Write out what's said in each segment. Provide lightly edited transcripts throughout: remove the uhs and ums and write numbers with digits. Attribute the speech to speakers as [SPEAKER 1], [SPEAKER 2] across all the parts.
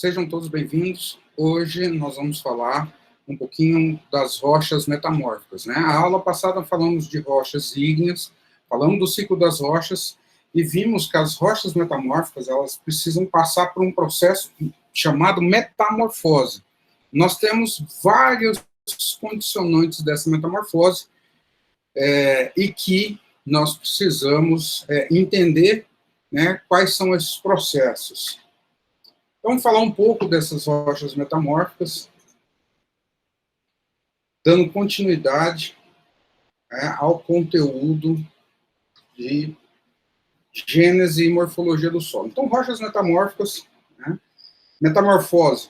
[SPEAKER 1] sejam todos bem-vindos. Hoje nós vamos falar um pouquinho das rochas metamórficas, né? A aula passada falamos de rochas ígneas, falamos do ciclo das rochas e vimos que as rochas metamórficas, elas precisam passar por um processo chamado metamorfose. Nós temos vários condicionantes dessa metamorfose e que nós precisamos entender, né, quais são esses processos. Então, vamos falar um pouco dessas rochas metamórficas, dando continuidade ao conteúdo de gênese e morfologia do solo. Então, rochas metamórficas, né, metamorfose,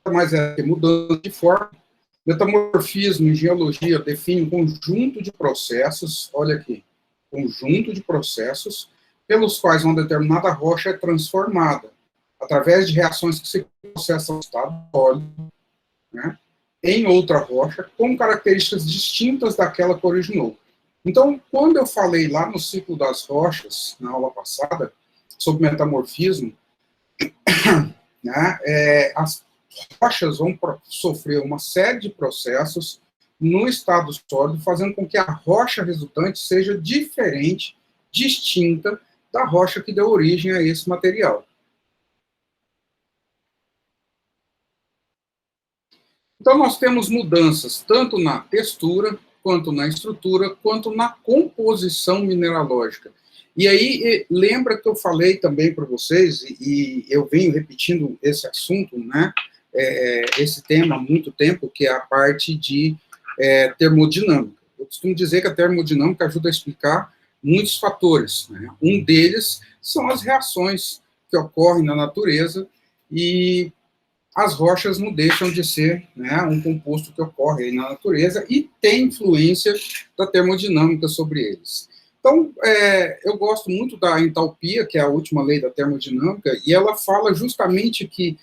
[SPEAKER 1] mais é que mudança de forma. Metamorfismo, em geologia, define um conjunto de processos, olha aqui, conjunto de processos, pelos quais uma determinada rocha é transformada, através de reações que se processam no estado sólido, né, em outra rocha, com características distintas daquela que originou. Então, quando eu falei lá no ciclo das rochas, na aula passada, sobre metamorfismo, né, as rochas vão sofrer uma série de processos no estado sólido, fazendo com que a rocha resultante seja diferente, distinta da rocha que deu origem a esse material. Então, nós temos mudanças tanto na textura, quanto na estrutura, quanto na composição mineralógica. E aí, lembra que eu falei também para vocês, e eu venho repetindo esse assunto, né, esse tema há muito tempo, que é a parte de termodinâmica. Eu costumo dizer que a termodinâmica ajuda a explicar muitos fatores, né? Um deles são as reações que ocorrem na natureza, e as rochas não deixam de ser, né, um composto que ocorre aí na natureza e tem influência da termodinâmica sobre eles. Então, eu gosto muito da entalpia, que é a última lei da termodinâmica, e ela fala justamente que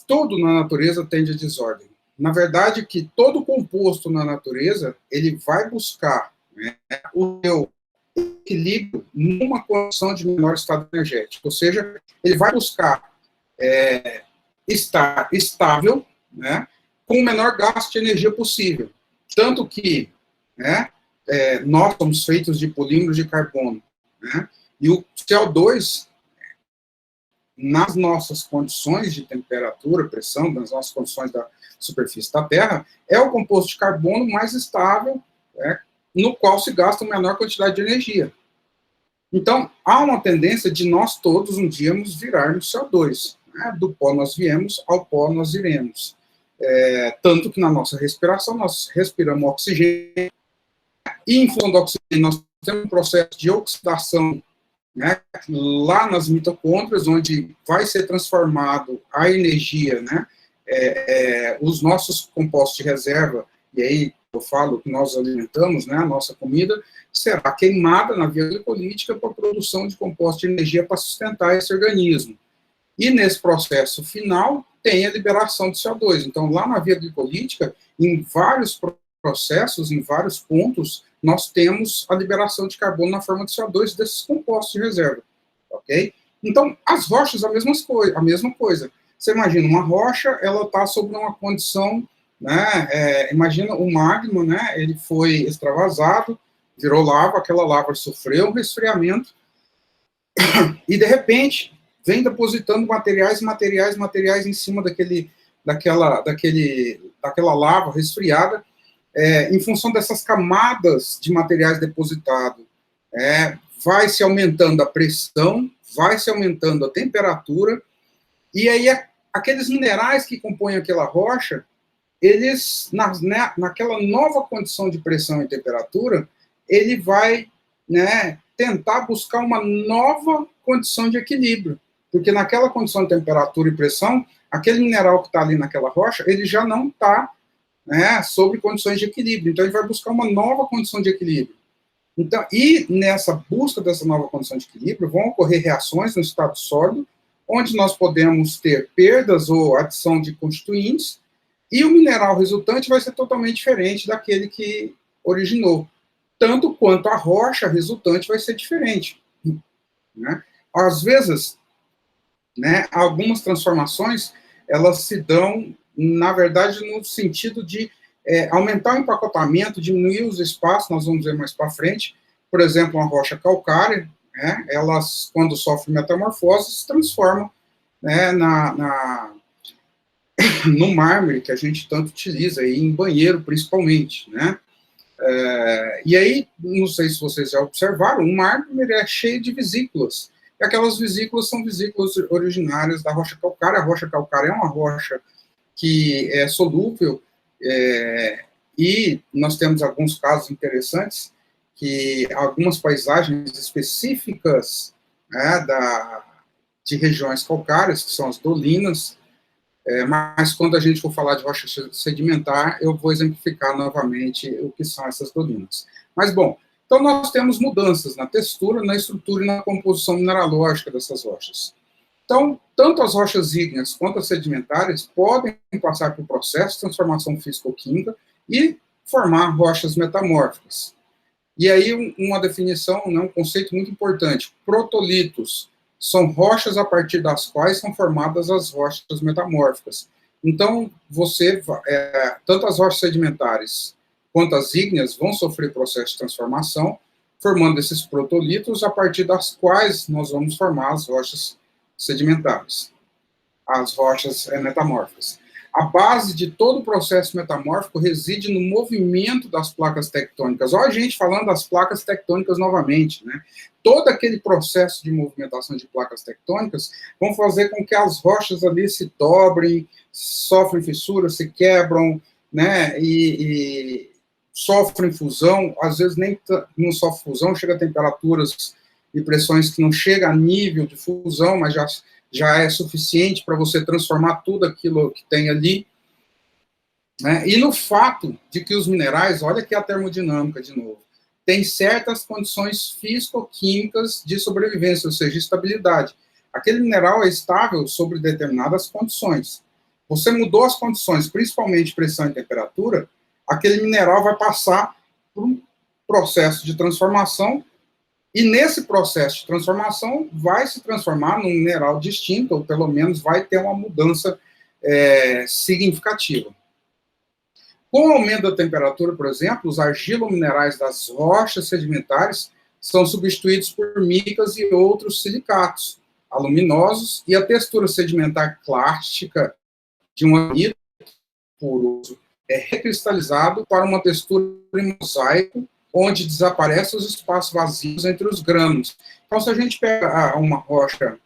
[SPEAKER 1] tudo na natureza tende a desordem. Na verdade, que todo composto na natureza, ele vai buscar, né, o seu equilíbrio numa condição de menor estado energético, ou seja, ele vai buscar estar estável, né, com o menor gasto de energia possível. Tanto que, né, nós somos feitos de polímeros de carbono, né, e o CO2, nas nossas condições de temperatura, pressão, nas nossas condições da superfície da Terra, é o composto de carbono mais estável, né, no qual se gasta uma menor quantidade de energia. Então, há uma tendência de nós todos um dia nos virarmos CO2. Né? Do pó nós viemos, ao pó nós iremos. Tanto que na nossa respiração nós respiramos oxigênio, e em função do oxigênio nós temos um processo de oxidação, né, lá nas mitocôndrias, onde vai ser transformado a energia, né, os nossos compostos de reserva, e aí eu falo que nós alimentamos, né, a nossa comida, será queimada na via glicolítica para a produção de compostos de energia para sustentar esse organismo. E nesse processo final, tem a liberação de CO2. Então, lá na via glicolítica, em vários processos, em vários pontos, nós temos a liberação de carbono na forma de CO2 desses compostos de reserva, ok? Então, as rochas, a mesma coisa. Você imagina, uma rocha, ela está sob uma condição, né, imagina o magma, né, ele foi extravasado, virou lava, aquela lava sofreu um resfriamento, e de repente, vem depositando materiais em cima daquela lava resfriada, em função dessas camadas de materiais depositados, vai se aumentando a pressão, vai se aumentando a temperatura, e aí aqueles minerais que compõem aquela rocha, eles, naquela nova condição de pressão e temperatura, ele vai, né, tentar buscar uma nova condição de equilíbrio, porque naquela condição de temperatura e pressão, aquele mineral que está ali naquela rocha, ele já não está, né, sobre condições de equilíbrio, então ele vai buscar uma nova condição de equilíbrio. Então, e nessa busca dessa nova condição de equilíbrio, vão ocorrer reações no estado sólido, onde nós podemos ter perdas ou adição de constituintes, e o mineral resultante vai ser totalmente diferente daquele que originou. Tanto quanto a rocha resultante vai ser diferente. Né? Às vezes, né, algumas transformações, elas se dão, na verdade, no sentido de aumentar o empacotamento, diminuir os espaços, nós vamos ver mais para frente. Por exemplo, uma rocha calcária, né, elas, quando sofrem metamorfose, se transformam, né, no mármore, que a gente tanto utiliza, aí, em banheiro, principalmente, né. E aí, não sei se vocês já observaram, o mármore é cheio de vesículas, e aquelas vesículas são vesículas originárias da rocha calcária. A rocha calcária é uma rocha que é solúvel, e nós temos alguns casos interessantes, que algumas paisagens específicas, né, de regiões calcárias, que são as dolinas, mas quando a gente for falar de rocha sedimentar, eu vou exemplificar novamente o que são essas dolinas. Mas, bom, então nós temos mudanças na textura, na estrutura e na composição mineralógica dessas rochas. Então, tanto as rochas ígneas quanto as sedimentares podem passar por processo de transformação físico-química e formar rochas metamórficas. E aí, uma definição, né, um conceito muito importante: protolitos são rochas a partir das quais são formadas as rochas metamórficas. Então, tanto as rochas sedimentares quanto as ígneas vão sofrer processo de transformação, formando esses protolitos a partir das quais nós vamos formar as rochas sedimentares, as rochas metamórficas. A base de todo o processo metamórfico reside no movimento das placas tectônicas. Olha a gente falando das placas tectônicas novamente, né? Todo aquele processo de movimentação de placas tectônicas vão fazer com que as rochas ali se dobrem, sofrem fissuras, se quebram, né? E sofrem fusão. Às vezes nem não sofre fusão, chega a temperaturas e pressões que não chega a nível de fusão, mas já é suficiente para você transformar tudo aquilo que tem ali, né? E no fato de que os minerais, olha aqui a termodinâmica de novo, tem certas condições físico-químicas de sobrevivência, ou seja, estabilidade. Aquele mineral é estável sobre determinadas condições. Você mudou as condições, principalmente pressão e temperatura, aquele mineral vai passar por um processo de transformação. E nesse processo de transformação, vai se transformar num mineral distinto, ou pelo menos vai ter uma mudança significativa. Com o aumento da temperatura, por exemplo, os argilominerais das rochas sedimentares são substituídos por micas e outros silicatos aluminosos, e a textura sedimentar clástica de um arenito poroso é recristalizado para uma textura em mosaico, onde desaparecem os espaços vazios entre os grânulos. Então, se a gente pega uma rocha,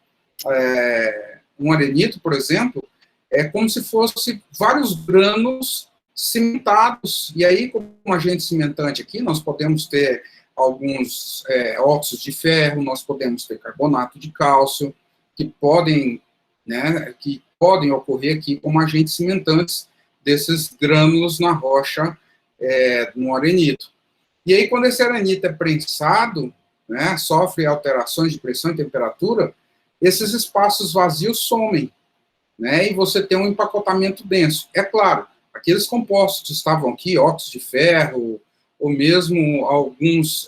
[SPEAKER 1] um arenito, por exemplo, é como se fosse vários grânulos cimentados. E aí, como agente cimentante aqui, nós podemos ter alguns óxidos de ferro, nós podemos ter carbonato de cálcio, que podem ocorrer aqui como agentes cimentantes desses grânulos na rocha, no arenito. E aí, quando esse arenito é prensado, né, sofre alterações de pressão e temperatura, esses espaços vazios somem, né, e você tem um empacotamento denso. É claro, aqueles compostos que estavam aqui, óxidos de ferro, ou mesmo alguns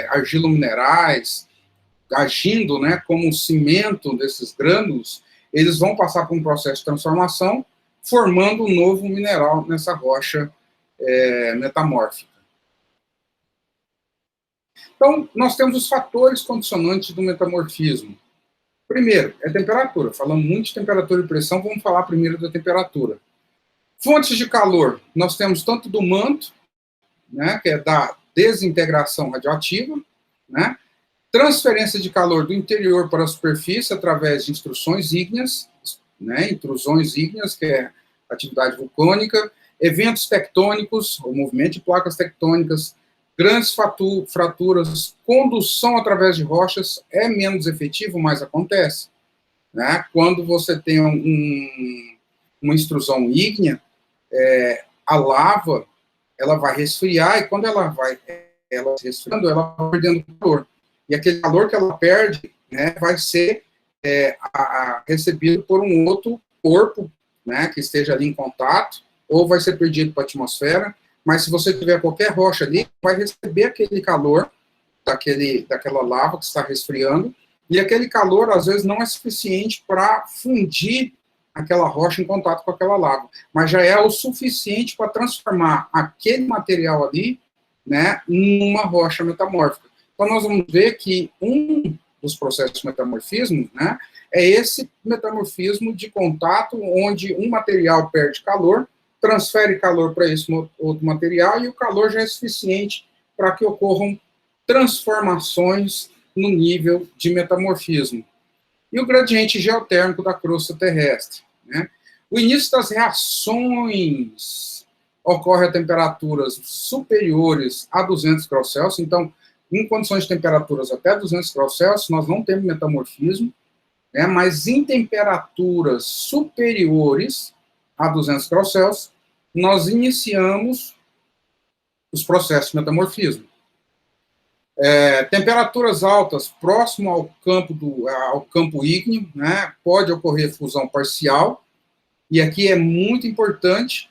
[SPEAKER 1] argilominerais, agindo, né, como um cimento desses grânulos, eles vão passar por um processo de transformação, formando um novo mineral nessa rocha metamórfica. Então, nós temos os fatores condicionantes do metamorfismo. Primeiro, é temperatura. Falamos muito de temperatura e pressão, vamos falar primeiro da temperatura. Fontes de calor, nós temos tanto do manto, né, que é da desintegração radioativa, né, transferência de calor do interior para a superfície através de intrusões ígneas, né, intrusões ígneas, que é atividade vulcânica, eventos tectônicos, o movimento de placas tectônicas, grandes fraturas, condução através de rochas é menos efetivo, mas acontece, né? Quando você tem uma extrusão ígnea, a lava, ela vai resfriar, e quando ela resfriando, ela vai perdendo calor. E aquele calor que ela perde, né, vai ser recebido por um outro corpo, né, que esteja ali em contato, ou vai ser perdido para a atmosfera. Mas se você tiver qualquer rocha ali, vai receber aquele calor daquela lava que está resfriando e aquele calor, às vezes, não é suficiente para fundir aquela rocha em contato com aquela lava, mas já é o suficiente para transformar aquele material ali, né, numa rocha metamórfica. Então, nós vamos ver que um dos processos de metamorfismo, né, é esse metamorfismo de contato, onde um material perde calor, transfere calor para esse outro material, e o calor já é suficiente para que ocorram transformações no nível de metamorfismo. E o gradiente geotérmico da crosta terrestre, né? O início das reações ocorre a temperaturas superiores a 200 graus Celsius, então, em condições de temperaturas até 200 graus Celsius, nós não temos metamorfismo, né? Mas em temperaturas superiores a 200 graus Celsius, nós iniciamos os processos de metamorfismo. Temperaturas altas próximo ao campo ígneo, né, pode ocorrer fusão parcial, e aqui é muito importante,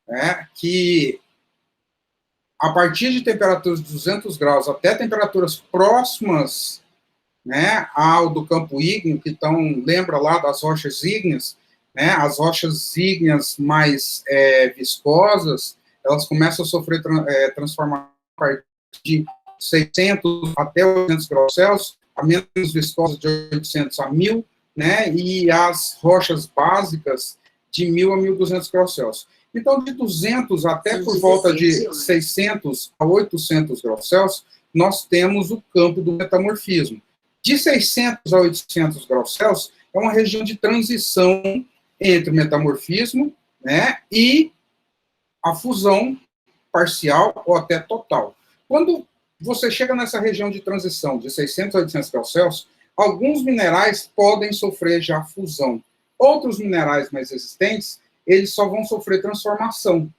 [SPEAKER 1] né, que a partir de temperaturas de 200 graus até temperaturas próximas, né, ao do campo ígneo, que então lembra lá das rochas ígneas, né, as rochas ígneas mais viscosas, elas começam a sofrer transformação a partir de 600 até 800 graus Celsius, a menos viscosa de 800 a 1000, né, e as rochas básicas de 1000 a 1200 graus Celsius. Então, de 200 até por volta de 600 a 800 graus Celsius, nós temos o campo do metamorfismo. De 600 a 800 graus Celsius, é uma região de transição entre o metamorfismo, né, e a fusão parcial ou até total. Quando você chega nessa região de transição de 600 a 800 graus Celsius, alguns minerais podem sofrer já fusão. Outros minerais mais resistentes, eles só vão sofrer transformação,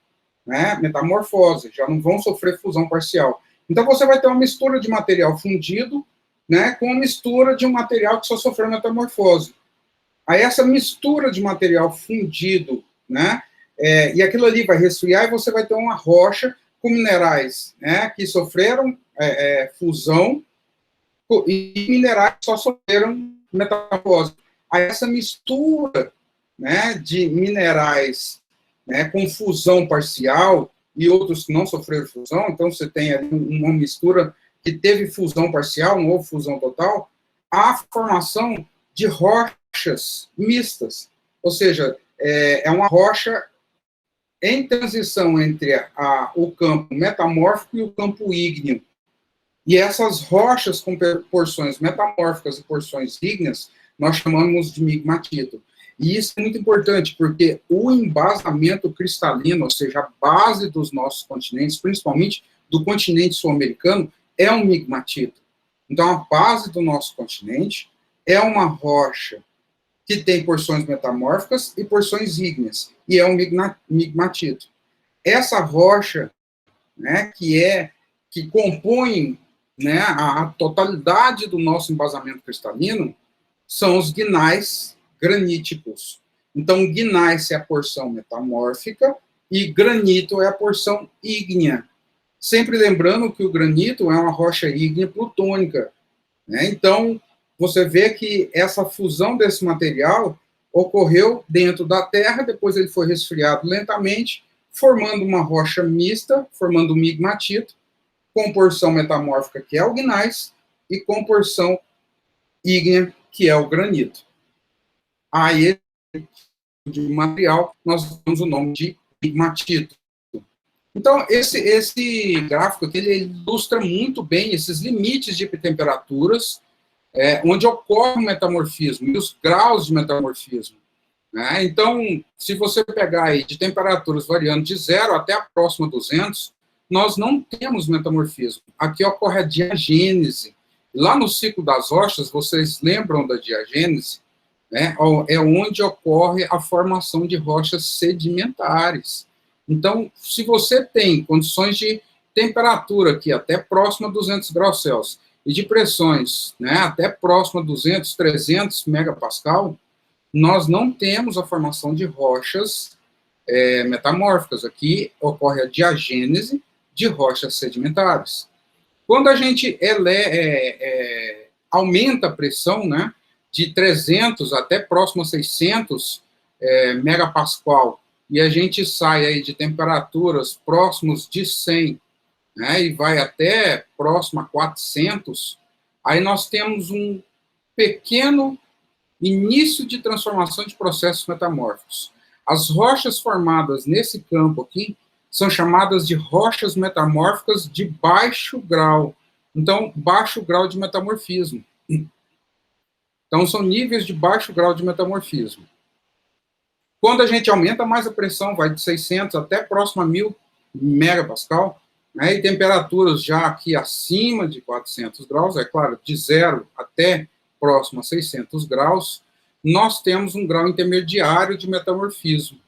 [SPEAKER 1] né, metamorfose, já não vão sofrer fusão parcial. Então, você vai ter uma mistura de material fundido, né, com a mistura de um material que só sofreu metamorfose. Aí, essa mistura de material fundido, né, e aquilo ali vai resfriar, e você vai ter uma rocha com minerais, né, que sofreram fusão, e minerais que só sofreram metamorfose. Aí, essa mistura, né, de minerais, né, com fusão parcial e outros que não sofreram fusão, então você tem ali uma mistura que teve fusão parcial, não houve fusão total, a formação de rochas mistas, ou seja, é uma rocha em transição entre o campo metamórfico e o campo ígneo. E essas rochas com porções metamórficas e porções ígneas, nós chamamos de migmatito. E isso é muito importante, porque o embasamento cristalino, ou seja, a base dos nossos continentes, principalmente do continente sul-americano, é um migmatito. Então, a base do nosso continente é uma rocha que tem porções metamórficas e porções ígneas, e é um migmatito. Essa rocha, né, que compõe, né, a totalidade do nosso embasamento cristalino, são os gnais graníticos. Então, gnais é a porção metamórfica e granito é a porção ígnea. Sempre lembrando que o granito é uma rocha ígnea plutônica, né? Então, você vê que essa fusão desse material ocorreu dentro da Terra, depois ele foi resfriado lentamente, formando uma rocha mista, formando um migmatito, com porção metamórfica, que é o gnais, e com porção ígnea, que é o granito. Aí, de material, nós damos o nome de migmatito. Então, esse gráfico aqui, ele ilustra muito bem esses limites de temperaturas, onde ocorre o metamorfismo, e os graus de metamorfismo, né? Então, se você pegar aí de temperaturas variando de 0 até a próxima 200, nós não temos metamorfismo. Aqui ocorre a diagênese. Lá no ciclo das rochas, vocês lembram da diagênese? Né? É onde ocorre a formação de rochas sedimentares. Então, se você tem condições de temperatura aqui até próxima a 200 graus Celsius e de pressões, né, até próxima a 200, 300 megapascal, nós não temos a formação de rochas metamórficas. Aqui ocorre a diagênese de rochas sedimentares. Quando a gente aumenta a pressão, né, de 300 até próximo a 600 megapascal, e a gente sai aí de temperaturas próximos de 100, né, e vai até próximo a 400, aí nós temos um pequeno início de transformação de processos metamórficos. As rochas formadas nesse campo aqui são chamadas de rochas metamórficas de baixo grau. Então, baixo grau de metamorfismo. Então, são níveis de baixo grau de metamorfismo. Quando a gente aumenta mais a pressão, vai de 600 até próximo a 1000 megapascal, né, e temperaturas já aqui acima de 400 graus, é claro, de 0 até próximo a 600 graus, nós temos um grau intermediário de metamorfismo.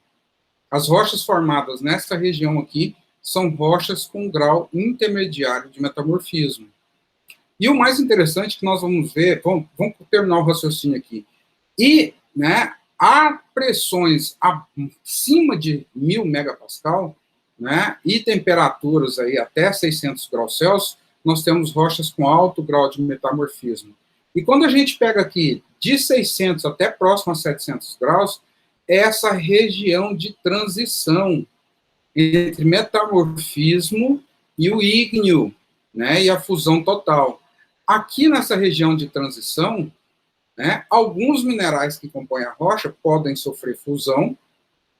[SPEAKER 1] As rochas formadas nessa região aqui são rochas com grau intermediário de metamorfismo. E o mais interessante que nós vamos ver, vamos terminar o raciocínio aqui, e, né, há pressões acima de 1000 megapascal, né, e temperaturas aí até 600 graus Celsius, nós temos rochas com alto grau de metamorfismo. E quando a gente pega aqui de 600 até próximo a 700 graus, é essa região de transição entre metamorfismo e o ígneo, né, e a fusão total. Aqui nessa região de transição, né, alguns minerais que compõem a rocha podem sofrer fusão,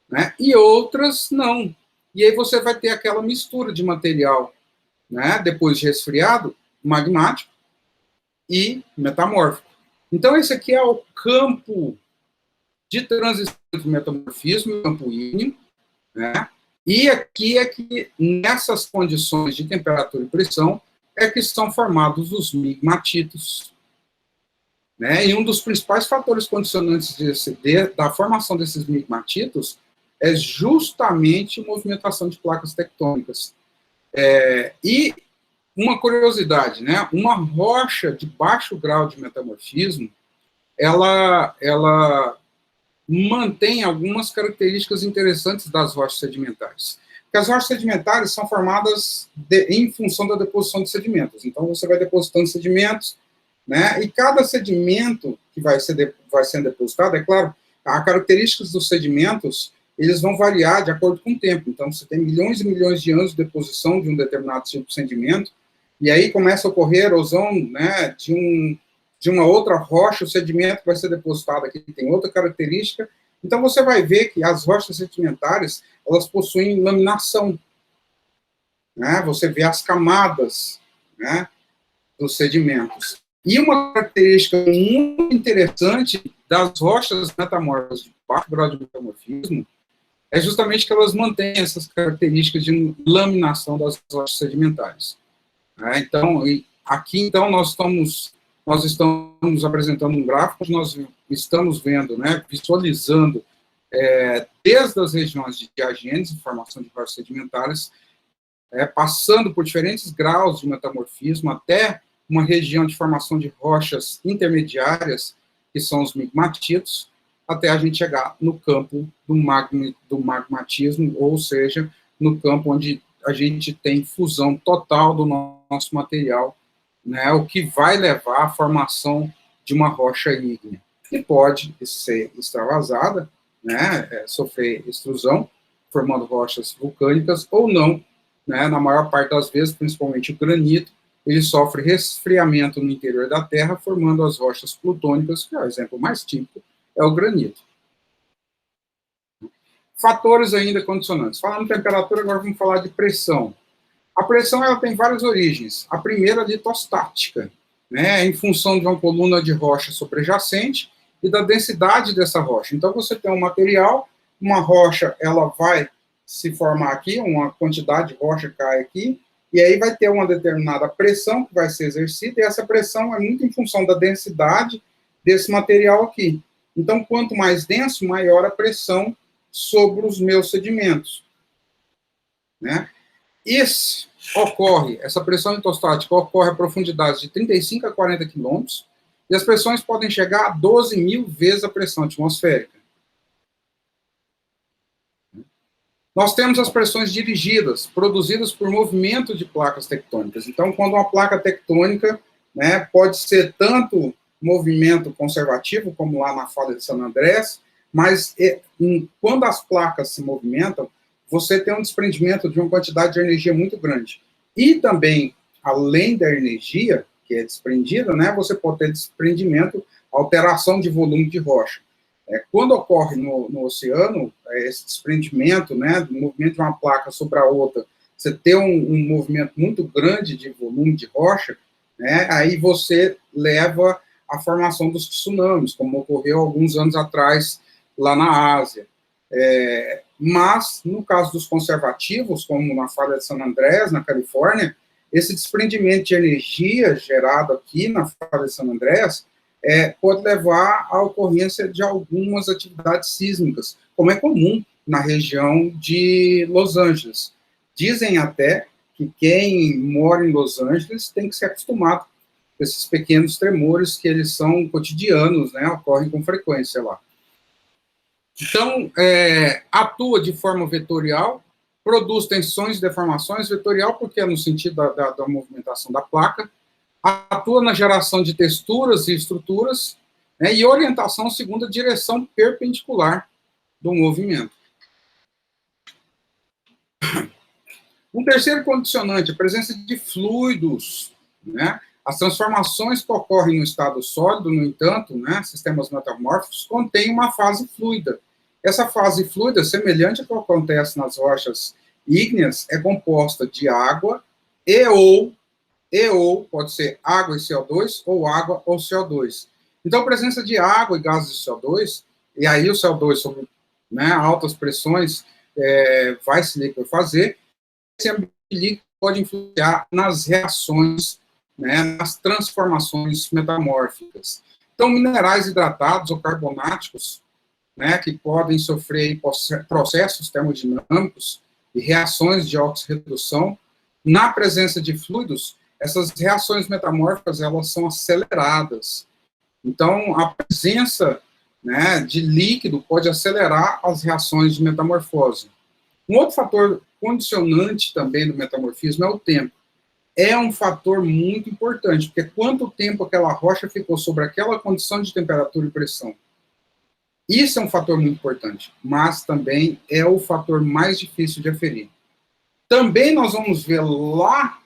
[SPEAKER 1] né, e outras não. E aí você vai ter aquela mistura de material, né, depois de resfriado, magmático e metamórfico. Então, esse aqui é o campo de transição entre metamorfismo e campo ígneo, né? E aqui é que, nessas condições de temperatura e pressão, é que são formados os migmatitos. Né? E um dos principais fatores condicionantes da formação desses migmatitos é justamente a movimentação de placas tectônicas. E uma curiosidade, né? Uma rocha de baixo grau de metamorfismo, ela mantém algumas características interessantes das rochas sedimentares. Porque as rochas sedimentares são formadas em função da deposição de sedimentos. Então, você vai depositando sedimentos, né? E cada sedimento que vai sendo depositado, é claro, as características dos sedimentos, eles vão variar de acordo com o tempo. Então, você tem milhões e milhões de anos de deposição de um determinado tipo de sedimento, e aí começa a ocorrer erosão, né, de uma outra rocha, o sedimento vai ser depositado aqui, tem outra característica. Então, você vai ver que as rochas sedimentares, elas possuem laminação, né? Você vê as camadas, né, dos sedimentos. E uma característica muito interessante das rochas metamórficas de baixo grau de metamorfismo é justamente que elas mantêm essas características de laminação das rochas sedimentares. Então, aqui, então, nós estamos apresentando um gráfico onde nós estamos vendo, né, visualizando, desde as regiões de diagênese, formação de rochas sedimentares, passando por diferentes graus de metamorfismo, até uma região de formação de rochas intermediárias, que são os migmatitos, até a gente chegar no campo do magmatismo, ou seja, no campo onde a gente tem fusão total do nosso material, né, o que vai levar à formação de uma rocha ígnea, que pode ser extravasada, né, sofrer extrusão, formando rochas vulcânicas, ou não, né, na maior parte das vezes, principalmente o granito, ele sofre resfriamento no interior da Terra, formando as rochas plutônicas, que é o exemplo mais típico, é o granito. Fatores ainda condicionantes. Falando em temperatura, agora vamos falar de pressão. A pressão, ela tem várias origens. A primeira, litostática, né, em função de uma coluna de rocha sobrejacente e da densidade dessa rocha. Então, você tem um material, uma rocha, ela vai se formar aqui, uma quantidade de rocha cai aqui, e aí vai ter uma determinada pressão que vai ser exercida, e essa pressão é muito em função da densidade desse material aqui. Então, quanto mais denso, maior a pressão sobre os meus sedimentos, né? Essa pressão litostática ocorre a profundidades de 35 a 40 quilômetros, e as pressões podem chegar a 12 mil vezes a pressão atmosférica. Nós temos as pressões dirigidas, produzidas por movimento de placas tectônicas. Então, quando uma placa tectônica, né? Pode ser tanto movimento conservativo, como lá na falha de San Andrés, mas quando as placas se movimentam, você tem um desprendimento de uma quantidade de energia muito grande. E também, além da energia que é desprendida, né, você pode ter desprendimento, alteração de volume de rocha. Quando ocorre no oceano, esse desprendimento, né, do movimento de uma placa sobre a outra, você ter um movimento muito grande de volume de rocha, né, aí você leva à formação dos tsunamis, como ocorreu alguns anos atrás lá na Ásia. Mas, no caso dos conservativos, como na falha de San Andrés, na Califórnia, esse desprendimento de energia gerado aqui na falha de San Andrés pode levar à ocorrência de algumas atividades sísmicas, como é comum na região de Los Angeles. Dizem até que quem mora em Los Angeles tem que se acostumar com esses pequenos tremores, que eles são cotidianos, né, ocorrem com frequência lá. Então, atua de forma vetorial, produz tensões e deformações, vetorial porque é no sentido da movimentação da placa, atua na geração de texturas e estruturas, né, e orientação segundo a direção perpendicular do movimento. Um terceiro condicionante, a presença de fluidos, né? As transformações que ocorrem no estado sólido, no entanto, né, sistemas metamórficos, contêm uma fase fluida. Essa fase fluida, semelhante ao que acontece nas rochas ígneas, é composta de água ou, pode ser água e CO2, ou água ou CO2. Então, a presença de água e gases de CO2, e aí o CO2, sob, né, altas pressões, vai se liquefazer, esse ambiente líquido pode influenciar nas reações, né, nas transformações metamórficas. Então, minerais hidratados ou carbonáticos, né, que podem sofrer processos termodinâmicos e reações de oxirredução, na presença de fluidos, essas reações metamórficas, elas são aceleradas. Então, a presença, né, de líquido pode acelerar as reações de metamorfose. Um outro fator condicionante também do metamorfismo é o tempo. É um fator muito importante, porque quanto tempo aquela rocha ficou sobre aquela condição de temperatura e pressão. Isso é um fator muito importante, mas também é o fator mais difícil de aferir. Também nós vamos ver lá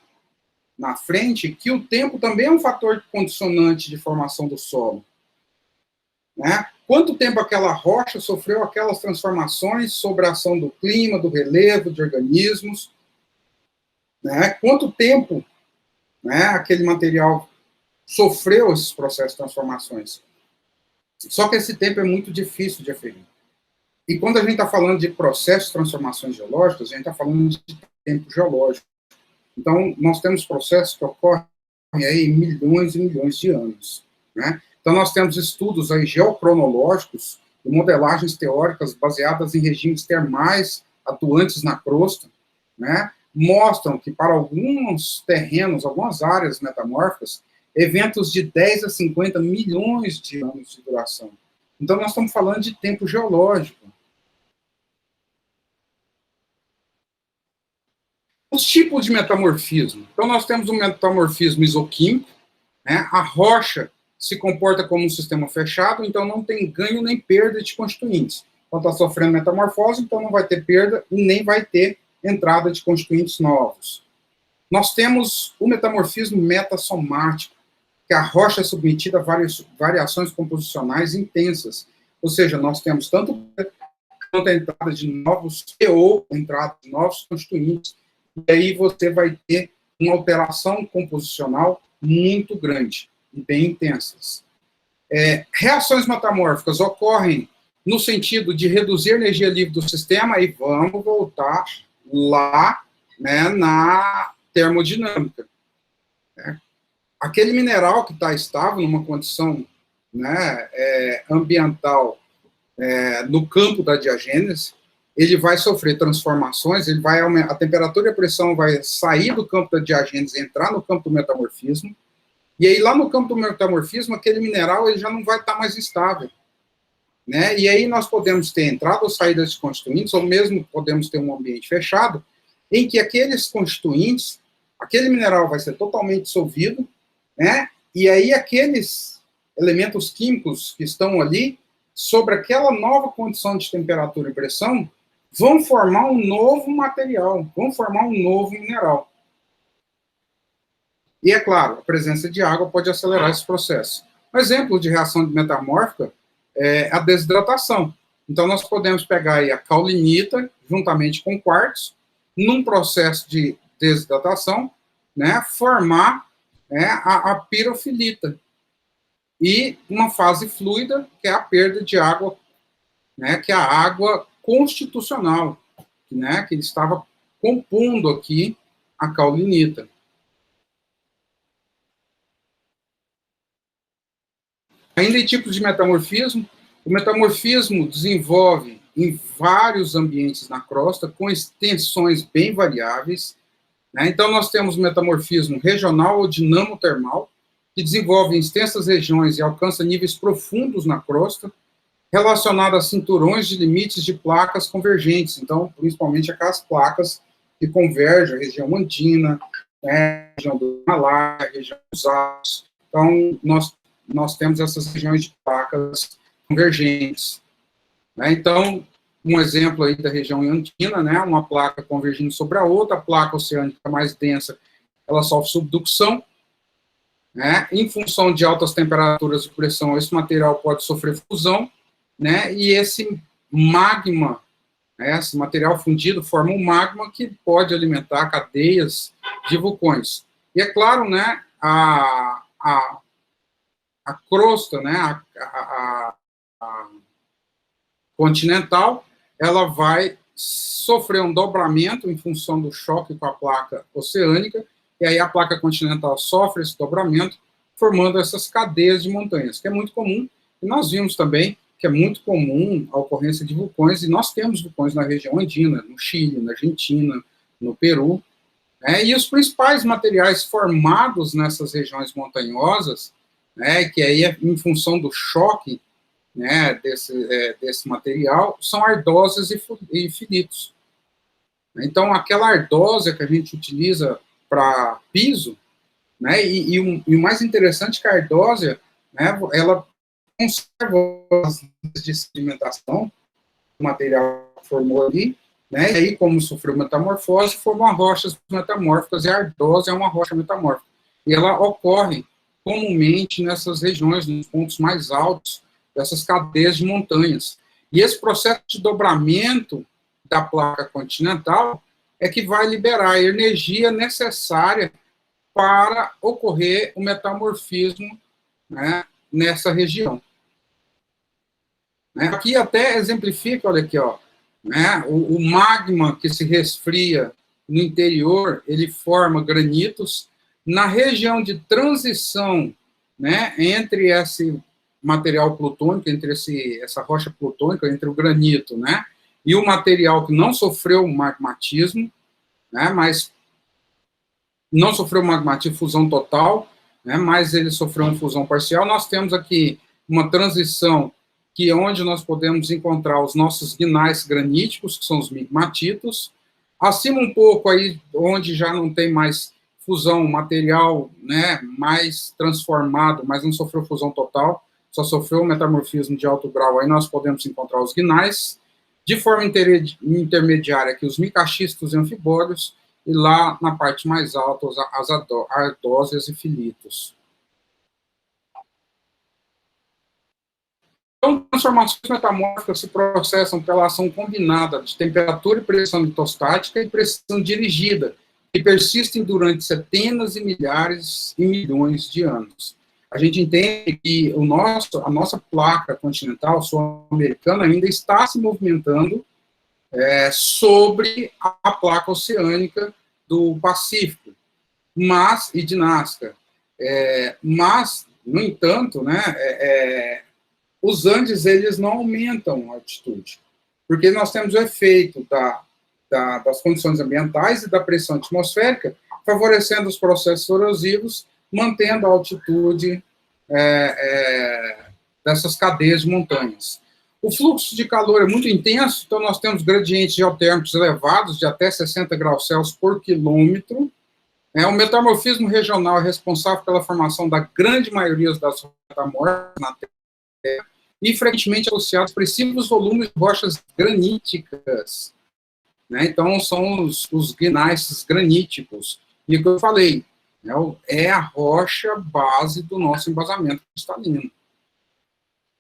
[SPEAKER 1] na frente que o tempo também é um fator condicionante de formação do solo. Né? Quanto tempo aquela rocha sofreu aquelas transformações sobre a ação do clima, do relevo, de organismos, né? Quanto tempo, né, aquele material sofreu esses processos de transformações. Só que esse tempo é muito difícil de aferir. E quando a gente está falando de processos de transformações geológicas, a gente está falando de tempo geológico. Então, nós temos processos que ocorrem aí em milhões e milhões de anos, né? Então, nós temos estudos aí geocronológicos e modelagens teóricas baseadas em regimes termais atuantes na crosta, né? Mostram que para alguns terrenos, algumas áreas metamórficas, eventos de 10 a 50 milhões de anos de duração. Então, nós estamos falando de tempo geológico. Os tipos de metamorfismo. Então, nós temos o metamorfismo isoquímico, né? A rocha se comporta como um sistema fechado, então não tem ganho nem perda de constituintes. Quando está sofrendo metamorfose, então não vai ter perda e nem vai ter entrada de constituintes novos. Nós temos o metamorfismo metassomático, que a rocha é submetida a variações composicionais intensas. Ou seja, nós temos tanto a entrada de novos ou entrada de novos constituintes, e aí você vai ter uma alteração composicional muito grande e bem intensas. Reações metamórficas ocorrem no sentido de reduzir a energia livre do sistema, e vamos voltar lá, né, na termodinâmica. Aquele mineral que está estável numa condição, né, ambiental, no campo da diagênese, ele vai sofrer transformações, ele vai a temperatura e a pressão vai sair do campo da diagênese e entrar no campo do metamorfismo, e aí lá no campo do metamorfismo, aquele mineral ele já não vai estar mais estável. Né? E aí nós podemos ter entrada ou saída de constituintes, ou mesmo podemos ter um ambiente fechado, em que aqueles constituintes, aquele mineral vai ser totalmente dissolvido, né? E aí aqueles elementos químicos que estão ali, sobre aquela nova condição de temperatura e pressão, vão formar um novo material, vão formar um novo mineral. E é claro, a presença de água pode acelerar esse processo. Um exemplo de reação metamórfica é a desidratação. Então, nós podemos pegar aí a caulinita, juntamente com quartzo, num processo de desidratação, né, formar, né, a pirofilita. E uma fase fluida, que é a perda de água, né, que é a água constitucional, né, que ele estava compondo aqui a caulinita. Ainda em tipos de metamorfismo, o metamorfismo desenvolve em vários ambientes na crosta, com extensões bem variáveis, né? Então, nós temos o metamorfismo regional ou dinamotermal, que desenvolve em extensas regiões e alcança níveis profundos na crosta, relacionado a cinturões de limites de placas convergentes, então, principalmente aquelas placas que convergem a região andina, né, a região do Himalaia, a região dos Alpes. Então, nós temos essas regiões de placas convergentes. Né? Então, um exemplo aí da região andina, né, uma placa convergindo sobre a outra, a placa oceânica mais densa, ela sofre subducção, né, em função de altas temperaturas e pressão, esse material pode sofrer fusão, né, e esse magma, né, esse material fundido forma um magma que pode alimentar cadeias de vulcões. E é claro, né, a crosta, né, a continental, ela vai sofrer um dobramento em função do choque com a placa oceânica, e aí a placa continental sofre esse dobramento, formando essas cadeias de montanhas, que é muito comum, e nós vimos também que é muito comum a ocorrência de vulcões, e nós temos vulcões na região andina, no Chile, na Argentina, no Peru, né, e os principais materiais formados nessas regiões montanhosas, né, que aí é em função do choque, né, desse material, são ardósias e filitos. Então, aquela ardósia que a gente utiliza para piso, né, e o mais interessante é que a ardósia, né, ela conserva as linhas de sedimentação, o material que formou ali, né, e aí, como sofreu metamorfose, formam rochas metamórficas, e a ardósia é uma rocha metamórfica. E ela ocorre comumente nessas regiões, nos pontos mais altos, dessas cadeias de montanhas. E esse processo de dobramento da placa continental é que vai liberar a energia necessária para ocorrer o metamorfismo, né, nessa região. Né, aqui até exemplifica, olha aqui, ó, né, o magma que se resfria no interior, ele forma granitos. Na região de transição, né, entre esse material plutônico, entre essa rocha plutônica, entre o granito, né, e o material que não sofreu magmatismo, né, mas não sofreu magmatismo, fusão total, né, mas ele sofreu uma fusão parcial. Nós temos aqui uma transição que é onde nós podemos encontrar os nossos guinais graníticos, que são os migmatitos. Acima um pouco aí, onde já não tem mais fusão, material, né, mais transformado, mas não sofreu fusão total, só sofreu um metamorfismo de alto grau, aí nós podemos encontrar os guinais. De forma intermediária aqui, os micaxistos e anfibólios, e lá na parte mais alta, as ardósias e filitos. Então, transformações metamórficas se processam pela ação combinada de temperatura e pressão litostática e pressão dirigida, que persistem durante centenas e milhares e milhões de anos. A gente entende que a nossa placa continental sul-americana ainda está se movimentando sobre a placa oceânica do Pacífico, e de Nazca. Mas, no entanto, né, os Andes, eles não aumentam a altitude, porque nós temos o efeito das condições ambientais e da pressão atmosférica, favorecendo os processos erosivos, mantendo a altitude dessas cadeias de montanhas. O fluxo de calor é muito intenso, então nós temos gradientes geotérmicos elevados, de até 60 graus Celsius por quilômetro, O metamorfismo regional é responsável pela formação da grande maioria das rochas metamórficas na Terra e frequentemente associado a expressivos volumes de rochas graníticas. Né? Então, são os gneiss graníticos. E o que eu falei, né, é a rocha base do nosso embasamento cristalino.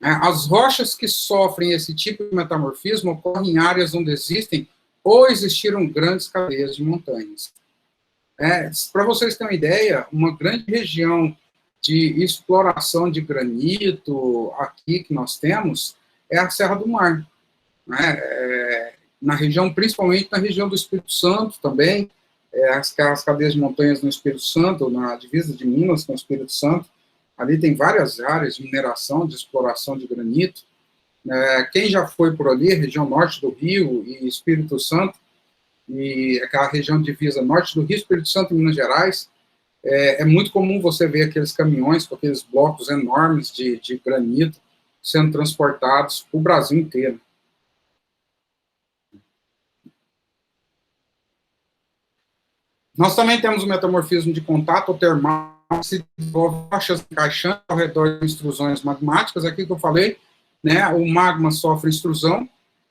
[SPEAKER 1] As rochas que sofrem esse tipo de metamorfismo ocorrem em áreas onde existem ou existiram grandes cadeias de montanhas. Para vocês terem uma ideia, uma grande região de exploração de granito aqui que nós temos é a Serra do Mar. Na região, principalmente na região do Espírito Santo também, as cadeias de montanhas no Espírito Santo, na divisa de Minas com o Espírito Santo, ali tem várias áreas de mineração, de exploração de granito. Quem já foi por ali, região norte do Rio e Espírito Santo, e aquela região de divisa norte do Rio, Espírito Santo e Minas Gerais, é muito comum você ver aqueles caminhões com aqueles blocos enormes de granito sendo transportados para o Brasil inteiro. Nós também temos o metamorfismo de contato termal, que se desenvolve rochas encaixando ao redor de extrusões magmáticas. Aqui que eu falei, né, o magma sofre extrusão,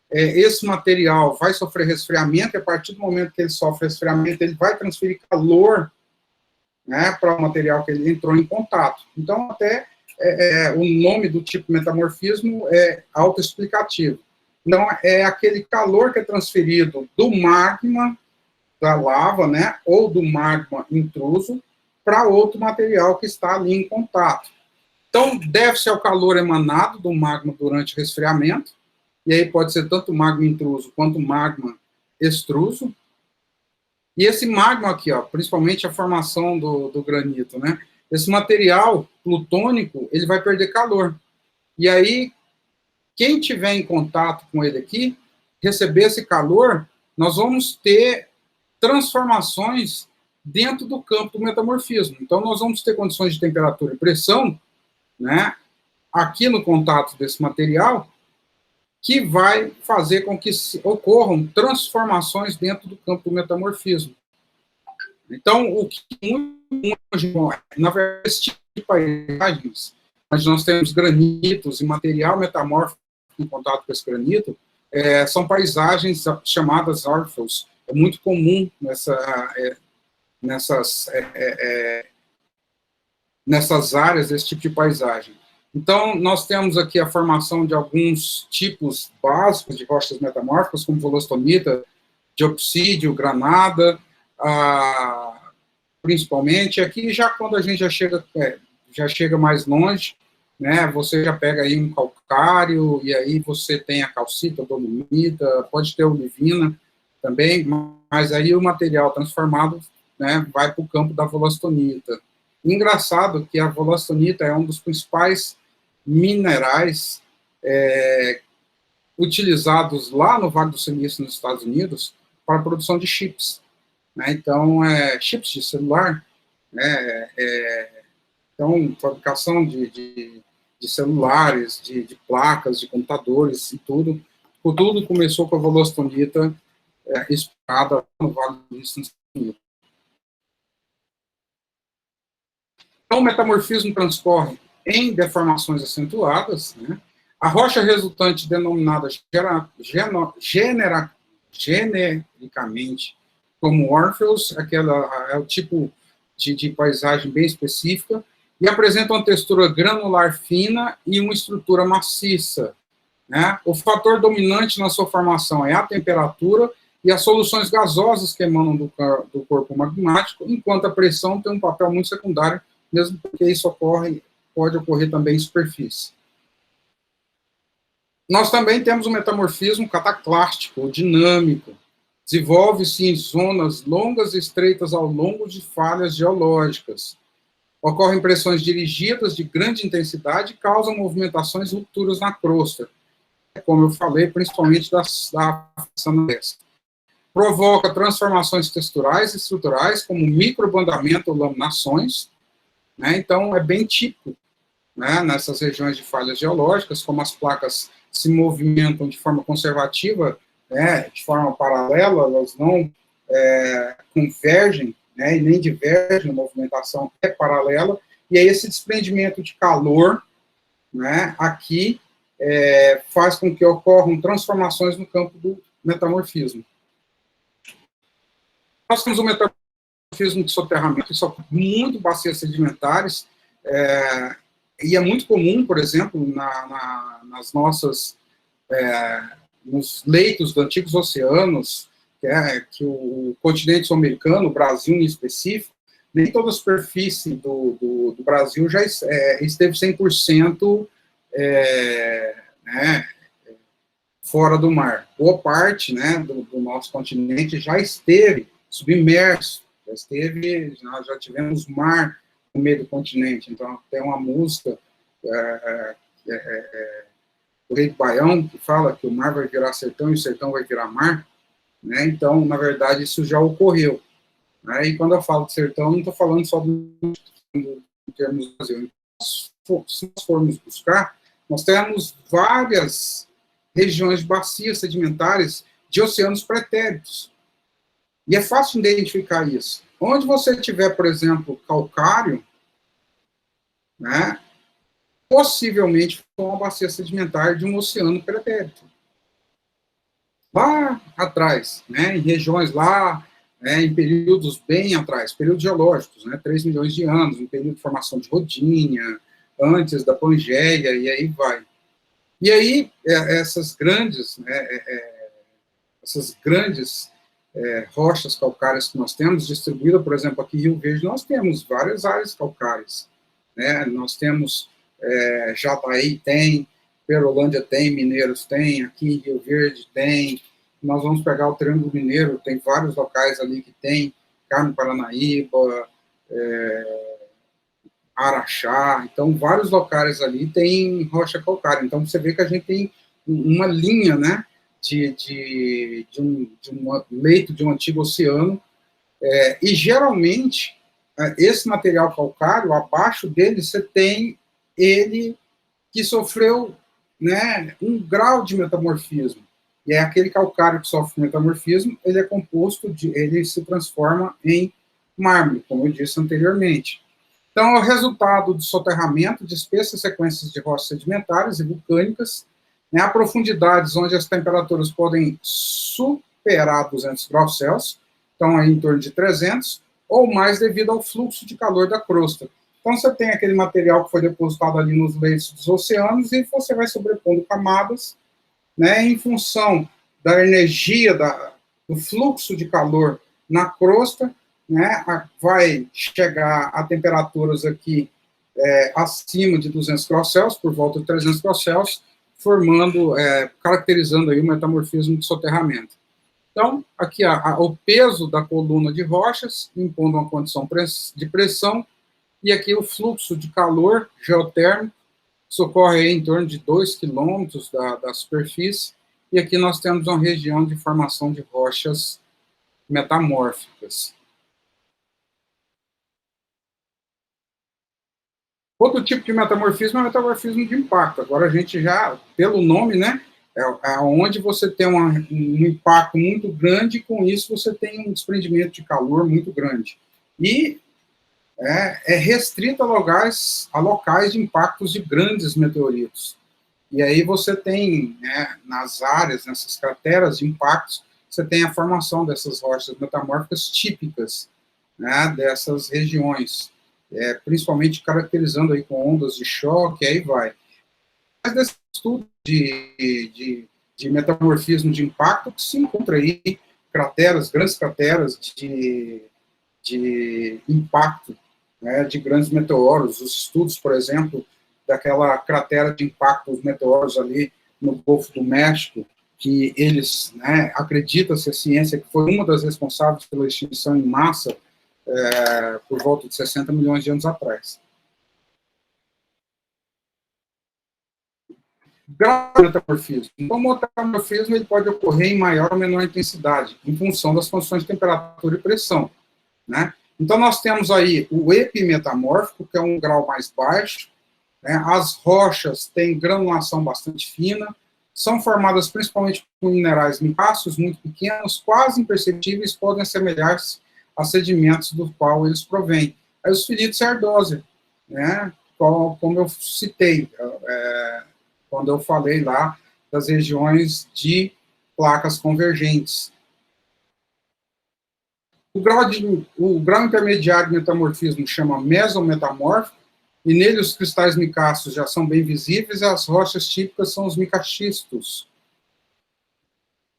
[SPEAKER 1] esse material vai sofrer resfriamento, e a partir do momento que ele sofre resfriamento, ele vai transferir calor, né, para o material que ele entrou em contato. Então, até o nome do tipo metamorfismo é autoexplicativo. Então, é aquele calor que é transferido do magma, da lava, né, ou do magma intruso, para outro material que está ali em contato. Então, deve-se ao calor emanado do magma durante o resfriamento, e aí pode ser tanto magma intruso quanto magma extruso. E esse magma aqui, ó, principalmente a formação do granito, né, esse material plutônico, ele vai perder calor. E aí, quem tiver em contato com ele aqui, receber esse calor, nós vamos ter transformações dentro do campo do metamorfismo. Então, nós vamos ter condições de temperatura e pressão, né, aqui no contato desse material, que vai fazer com que ocorram transformações dentro do campo do metamorfismo. Então, o que na verdade, esse tipo de paisagens, onde nós temos granitos e material metamórfico em contato com esse granito, são paisagens chamadas órfãos. É muito comum nessas áreas, esse tipo de paisagem. Então, nós temos aqui a formação de alguns tipos básicos de rochas metamórficas, como wollastonita, diopsídio, granada, principalmente. Aqui, já quando a gente já chega mais longe, né, você já pega aí um calcário, e aí você tem a calcita, dolomita, pode ter olivina também, mas aí o material transformado, né, vai para o campo da wollastonita. Engraçado que a wollastonita é um dos principais minerais utilizados lá no Vale do Silício, nos Estados Unidos, para a produção de chips. Né? Então, chips de celular, né? Então, fabricação de celulares, de placas, de computadores e tudo. Tudo começou com a wollastonita explorada no Vale do Silício. Então, o metamorfismo transcorre em deformações acentuadas, né? A rocha resultante, denominada genericamente como Orpheus, é o tipo de paisagem bem específica, e apresenta uma textura granular fina e uma estrutura maciça. Né? O fator dominante na sua formação é a temperatura e as soluções gasosas que emanam do corpo magmático, enquanto a pressão tem um papel muito secundário, mesmo porque isso pode ocorrer também em superfície. Nós também temos o metamorfismo cataclástico, ou dinâmico. Desenvolve-se em zonas longas e estreitas ao longo de falhas geológicas. Ocorrem pressões dirigidas de grande intensidade e causam movimentações e rupturas na crosta, como eu falei, principalmente da fração dessa. Provoca transformações texturais e estruturais, como microbandamento ou laminações. Né? Então, é bem típico, né, nessas regiões de falhas geológicas, como as placas se movimentam de forma conservativa, né, de forma paralela, elas não convergem, né, e nem divergem, a movimentação é paralela, e aí esse desprendimento de calor, né, aqui faz com que ocorram transformações no campo do metamorfismo. Nós temos o metamorfismo de soterramento, que são muito bacias sedimentares, e é muito comum, por exemplo, nas nossas, nos leitos dos antigos oceanos, que o continente sul-americano, o Brasil em específico, nem toda a superfície do Brasil já esteve 100% né, fora do mar. Boa parte, né, do nosso continente já esteve submerso, nós já tivemos mar no meio do continente. Então, tem uma música do Rei do Baião que fala que o mar vai virar sertão e o sertão vai virar mar, né? Então, na verdade, isso já ocorreu. Né? E quando eu falo de sertão, não estou falando só em termos do Brasil. Se nós formos buscar, nós temos várias regiões de bacias sedimentares de oceanos pretéritos. E é fácil identificar isso. Onde você tiver, por exemplo, calcário, né, possivelmente foi uma bacia sedimentar de um oceano pretérito. Lá atrás, né, em regiões lá, em períodos bem atrás, períodos geológicos, né, 3 milhões de anos, um período de formação de Rodinha, antes da Pangeia, e aí vai. E aí, essas grandes rochas calcárias que nós temos, distribuídas, por exemplo, aqui em Rio Verde, nós temos várias áreas calcárias. Né? Nós temos Jataí tem, Perolândia tem, Mineiros tem, aqui em Rio Verde tem. Nós vamos pegar o Triângulo Mineiro, tem vários locais ali que tem, Carmo Paranaíba, Araxá, então vários locais ali tem rocha calcária. Então você vê que a gente tem uma linha, né, de um leito de um antigo oceano, e geralmente esse material calcário, abaixo dele você tem ele que sofreu, né, um grau de metamorfismo. E é aquele calcário que sofre metamorfismo, ele é composto, ele se transforma em mármore, como eu disse anteriormente. Então, é o resultado do soterramento de espessas sequências de rochas sedimentares e vulcânicas, né, a profundidades onde as temperaturas podem superar 200 graus Celsius, então aí em torno de 300, ou mais devido ao fluxo de calor da crosta. Então, você tem aquele material que foi depositado ali nos leitos dos oceanos e você vai sobrepondo camadas, né, em função da energia, do fluxo de calor na crosta, né, vai chegar a temperaturas aqui acima de 200 graus Celsius, por volta de 300 graus Celsius, formando, caracterizando aí o metamorfismo de soterramento. Então, aqui o peso da coluna de rochas, impondo uma condição de pressão, e aqui o fluxo de calor geotérmico, isso ocorre aí em torno de 2 quilômetros da superfície, e aqui nós temos uma região de formação de rochas metamórficas. Outro tipo de metamorfismo é o metamorfismo de impacto. Agora a gente já, pelo nome, né, é onde você tem um impacto muito grande, e com isso você tem um desprendimento de calor muito grande. E é restrito a locais de impactos de grandes meteoritos. E aí você tem, né, nas áreas, nessas crateras de impactos, você tem a formação dessas rochas metamórficas típicas, né, dessas regiões, principalmente caracterizando aí com ondas de choque, aí vai. Mas desse estudo de metamorfismo de impacto, que se encontra aí grandes crateras de impacto, né, de grandes meteoros. Os estudos, por exemplo, daquela cratera de impacto dos meteoros ali no Golfo do México, que eles, né, acredita-se a ciência que foi uma das responsáveis pela extinção em massa por volta de 60 milhões de anos atrás. Grau de metamorfismo. Então, o metamorfismo ele pode ocorrer em maior ou menor intensidade, em função das condições de temperatura e pressão. Né? Então, nós temos aí o epimetamórfico, que é um grau mais baixo, né? As rochas têm granulação bastante fina, são formadas principalmente por minerais mináceos muito pequenos, quase imperceptíveis, podem assemelhar-se a sedimentos do qual eles provêm. Aí os filitos é ardósia, né? Como eu citei, quando eu falei lá das regiões de placas convergentes. O grau intermediário de metamorfismo chama mesometamórfico, e nele os cristais micáceos já são bem visíveis, e as rochas típicas são os micaxistos.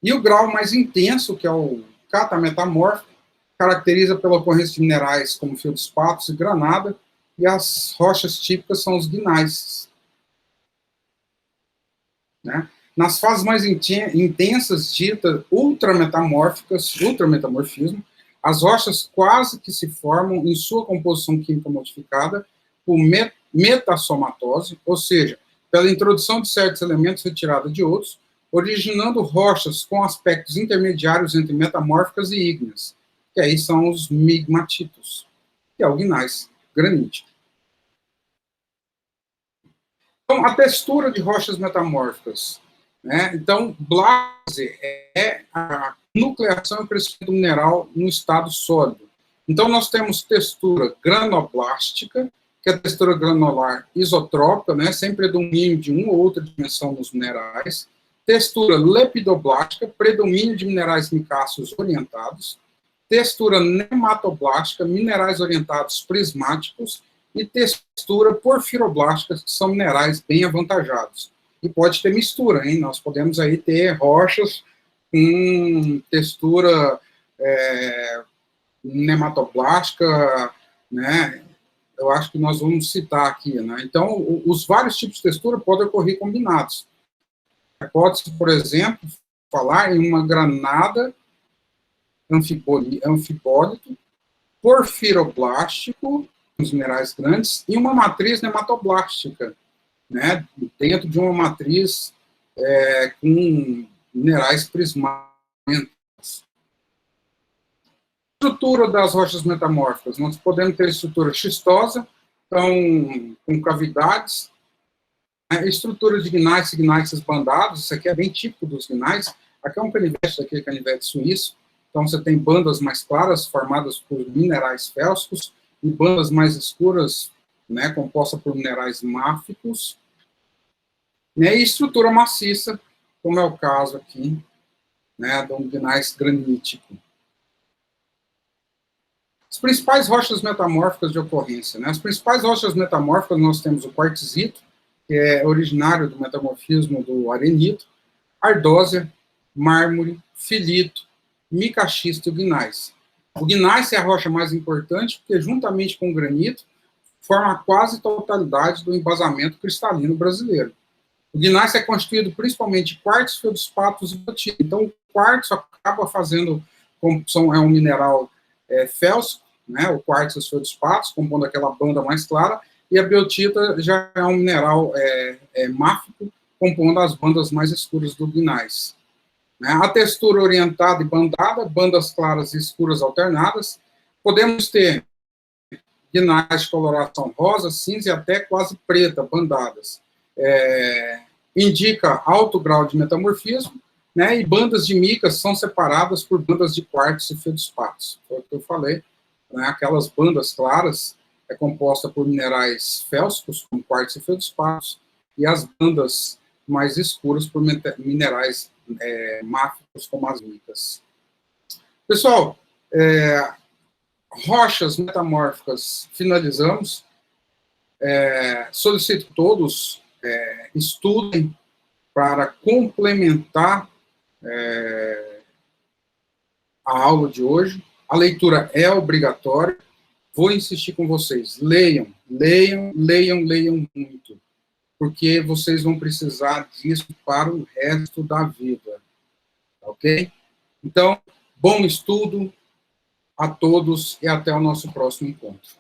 [SPEAKER 1] E o grau mais intenso, que é o catametamórfico, caracteriza pela ocorrência de minerais como feldspatos e granada, e as rochas típicas são os gneiss. Né? Nas fases mais intensas, ditas ultrametamorfismo, as rochas quase que se formam em sua composição química modificada por metasomatose, ou seja, pela introdução de certos elementos retirada de outros, originando rochas com aspectos intermediários entre metamórficas e ígneas, que aí são os migmatitos, que é o gneiss granítico. Então, a textura de rochas metamórficas. Né? Então, blase é a nucleação e o crescimento do mineral no estado sólido. Então, nós temos textura granoblástica, que é a textura granular isotrópica, né? Sem predomínio de uma ou outra dimensão nos minerais. Textura lepidoblástica, predomínio de minerais micáceos orientados. Textura nematoblástica, minerais orientados prismáticos. E textura porfiroblástica, que são minerais bem avantajados. E pode ter mistura, hein? Nós podemos aí ter rochas com textura nematoblástica, né? Eu acho que nós vamos citar aqui, né? Então, os vários tipos de textura podem ocorrer combinados. Pode-se, por exemplo, falar em uma granada anfibólito, porfiroblástico, os minerais grandes, e uma matriz nematoblástica, né, dentro de uma matriz com minerais prismáticos. Estrutura das rochas metamórficas. Nós podemos ter estrutura xistosa, então, com cavidades, estrutura de gneiss e gneisses bandados, isso aqui é bem típico dos gneiss. Aqui é um canivete, aqui é canivete suíço, então você tem bandas mais claras, formadas por minerais félsicos, e bandas mais escuras, né, composta por minerais máficos, né, e estrutura maciça, como é o caso aqui, né, do gneiss granítico. As principais rochas metamórficas de ocorrência. Né, as principais rochas metamórficas, nós temos o quartzito, que é originário do metamorfismo do arenito, ardósia, mármore, filito, micaxisto e o gneiss. O gneiss é a rocha mais importante, porque, juntamente com o granito, forma a quase totalidade do embasamento cristalino brasileiro. O gneiss é constituído principalmente de quartzo, feldspatos e biotita. Então, o quartzo acaba fazendo, é um mineral félsico, né, o quartzo e os feldspatos, compondo aquela banda mais clara, e a biotita já é um mineral máfico, compondo as bandas mais escuras do gneiss. A textura orientada e bandada, bandas claras e escuras alternadas. Podemos ter gneiss de coloração rosa, cinza e até quase preta, bandadas. Indica alto grau de metamorfismo, né, e bandas de micas são separadas por bandas de quartzo e feldspatos. Foi o que eu falei. Né, aquelas bandas claras é composta por minerais félsicos, como quartzo e feldspatos, e as bandas mais escuras por minerais máficos, como as micas. Pessoal, rochas metamórficas, finalizamos. Solicito que todos estudem para complementar a aula de hoje. A leitura é obrigatória. Vou insistir com vocês. Leiam, leiam, leiam, leiam muito, porque vocês vão precisar disso para o resto da vida. Ok? Então, bom estudo a todos e até o nosso próximo encontro.